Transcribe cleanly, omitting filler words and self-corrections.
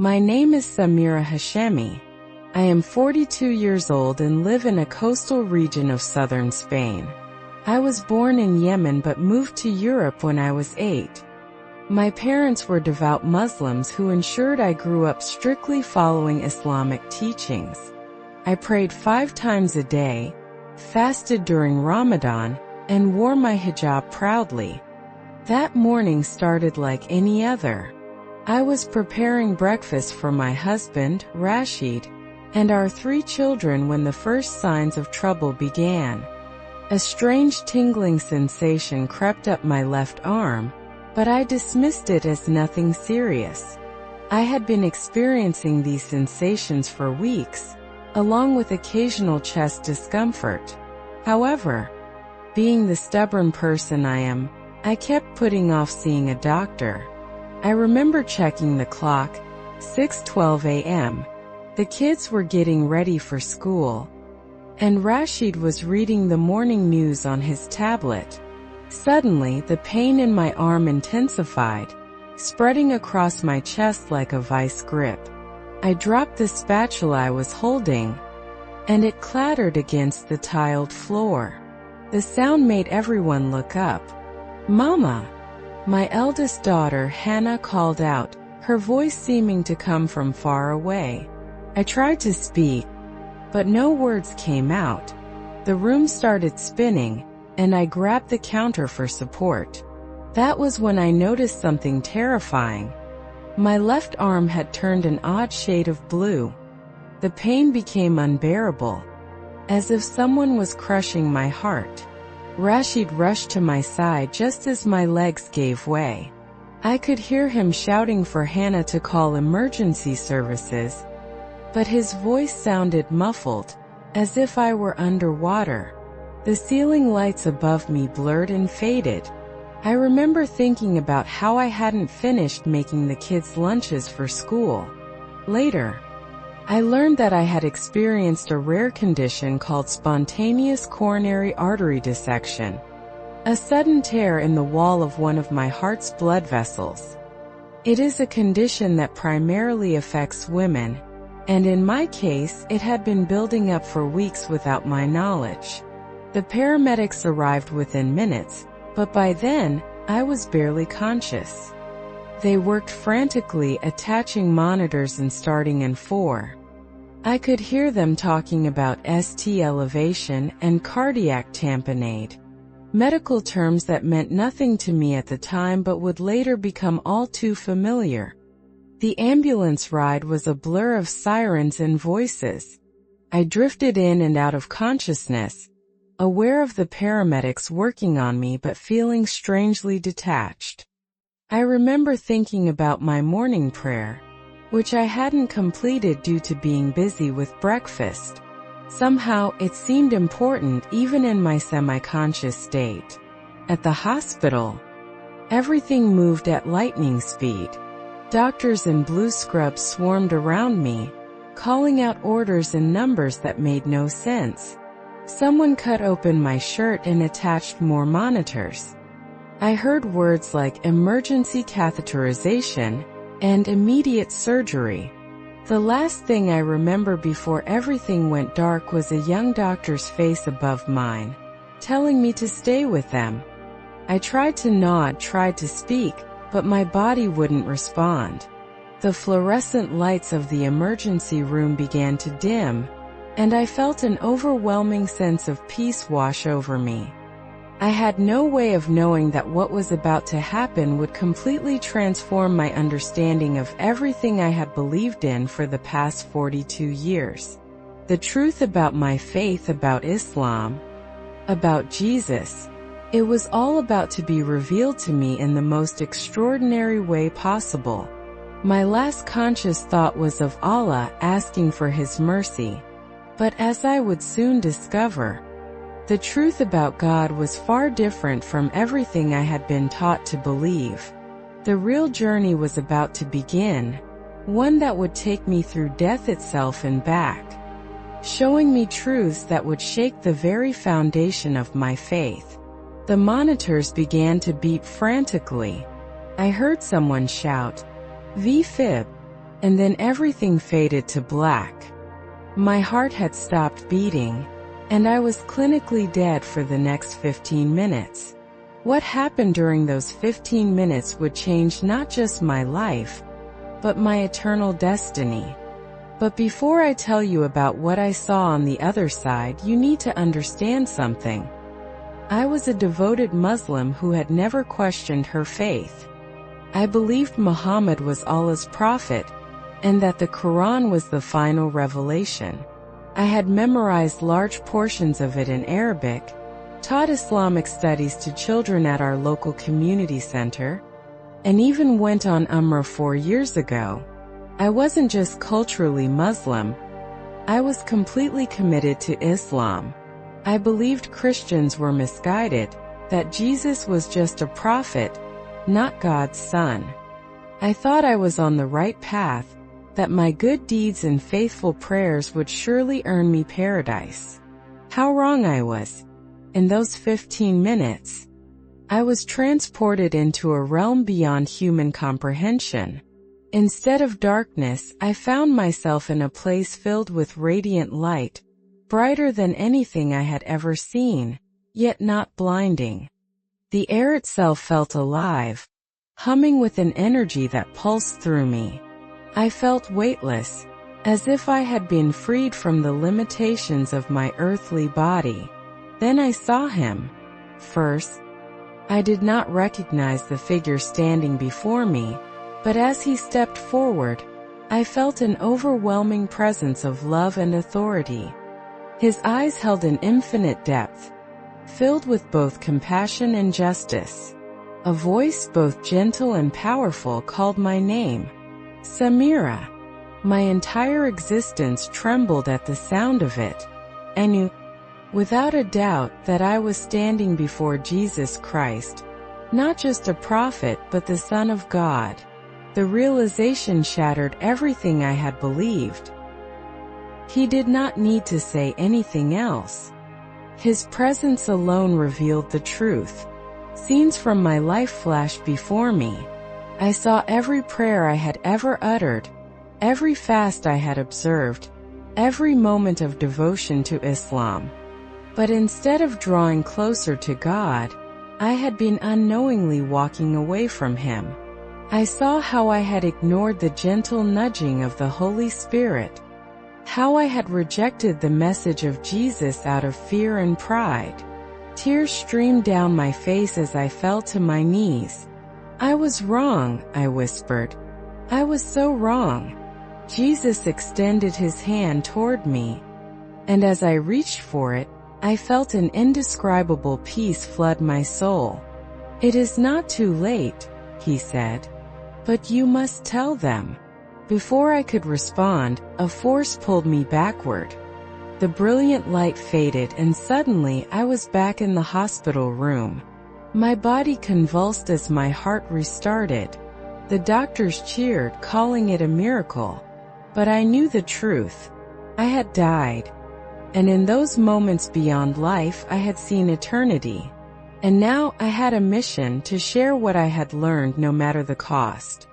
My name is Samira Hashemi. I am 42 years old and live in a coastal region of southern Spain. I was born in Yemen but moved to Europe when I was 8. My parents were devout Muslims who ensured I grew up strictly following Islamic teachings. I prayed 5 times a day, fasted during Ramadan, and wore my hijab proudly. That morning started like any other. I was preparing breakfast for my husband, Rashid, and our 3 children when the first signs of trouble began. A strange tingling sensation crept up my left arm, but I dismissed it as nothing serious. I had been experiencing these sensations for weeks, along with occasional chest discomfort. However, being the stubborn person I am, I kept putting off seeing a doctor. I remember checking the clock, 6:12 a.m. The kids were getting ready for school, and Rashid was reading the morning news on his tablet. Suddenly, the pain in my arm intensified, spreading across my chest like a vice grip. I dropped the spatula I was holding, and it clattered against the tiled floor. The sound made everyone look up. "Mama!" My eldest daughter, Hannah, called out, her voice seeming to come from far away. I tried to speak, but no words came out. The room started spinning, and I grabbed the counter for support. That was when I noticed something terrifying. My left arm had turned an odd shade of blue. The pain became unbearable, as if someone was crushing my heart. Rashid rushed to my side just as my legs gave way. I could hear him shouting for Hannah to call emergency services, but his voice sounded muffled, as if I were underwater. The ceiling lights above me blurred and faded. I remember thinking about how I hadn't finished making the kids' lunches for school. Later, I learned that I had experienced a rare condition called spontaneous coronary artery dissection, a sudden tear in the wall of one of my heart's blood vessels. It is a condition that primarily affects women, and in my case, it had been building up for weeks without my knowledge. The paramedics arrived within minutes, but by then, I was barely conscious. They worked frantically, attaching monitors and starting N4. I could hear them talking about ST elevation and cardiac tamponade, medical terms that meant nothing to me at the time but would later become all too familiar. The ambulance ride was a blur of sirens and voices. I drifted in and out of consciousness, aware of the paramedics working on me but feeling strangely detached. I remember thinking about my morning prayer, which I hadn't completed due to being busy with breakfast. Somehow, it seemed important even in my semi-conscious state. At the hospital, everything moved at lightning speed. Doctors in blue scrubs swarmed around me, calling out orders and numbers that made no sense. Someone cut open my shirt and attached more monitors. I heard words like emergency catheterization and immediate surgery. The last thing I remember before everything went dark was a young doctor's face above mine, telling me to stay with them. I tried to nod, tried to speak, but my body wouldn't respond. The fluorescent lights of the emergency room began to dim, and I felt an overwhelming sense of peace wash over me. I had no way of knowing that what was about to happen would completely transform my understanding of everything I had believed in for the past 42 years. The truth about my faith, about Islam, about Jesus. It was all about to be revealed to me in the most extraordinary way possible. My last conscious thought was of Allah asking for His mercy. But as I would soon discover, the truth about God was far different from everything I had been taught to believe. The real journey was about to begin, one that would take me through death itself and back, showing me truths that would shake the very foundation of my faith. The monitors began to beep frantically. I heard someone shout, "V-fib," and then everything faded to black. My heart had stopped beating, and I was clinically dead for the next 15 minutes. What happened during those 15 minutes would change not just my life, but my eternal destiny. But before I tell you about what I saw on the other side, you need to understand something. I was a devoted Muslim who had never questioned her faith. I believed Muhammad was Allah's prophet, and that the Quran was the final revelation. I had memorized large portions of it in Arabic, taught Islamic studies to children at our local community center, and even went on Umrah 4 years ago. I wasn't just culturally Muslim, I was completely committed to Islam. I believed Christians were misguided, that Jesus was just a prophet, not God's son. I thought I was on the right path, that my good deeds and faithful prayers would surely earn me paradise. How wrong I was. In those 15 minutes, I was transported into a realm beyond human comprehension. Instead of darkness, I found myself in a place filled with radiant light, brighter than anything I had ever seen, yet not blinding. The air itself felt alive, humming with an energy that pulsed through me. I felt weightless, as if I had been freed from the limitations of my earthly body. Then I saw him. First, I did not recognize the figure standing before me, but as he stepped forward, I felt an overwhelming presence of love and authority. His eyes held an infinite depth, filled with both compassion and justice. A voice both gentle and powerful called my name, Samira. My entire existence trembled at the sound of it. I knew, without a doubt, that I was standing before Jesus Christ, not just a prophet but the Son of God. The realization shattered everything I had believed. He did not need to say anything else. His presence alone revealed the truth. Scenes from my life flashed before me. I saw every prayer I had ever uttered, every fast I had observed, every moment of devotion to Islam. But instead of drawing closer to God, I had been unknowingly walking away from Him. I saw how I had ignored the gentle nudging of the Holy Spirit, how I had rejected the message of Jesus out of fear and pride. Tears streamed down my face as I fell to my knees. I was wrong, I whispered. I was so wrong. Jesus extended His hand toward me, and as I reached for it, I felt an indescribable peace flood my soul. "It is not too late," He said, "but you must tell them." Before I could respond, a force pulled me backward. The brilliant light faded and suddenly I was back in the hospital room. My body convulsed as my heart restarted. The doctors cheered, calling it a miracle. But I knew the truth. I had died. And in those moments beyond life, I had seen eternity. And now I had a mission to share what I had learned, no matter the cost.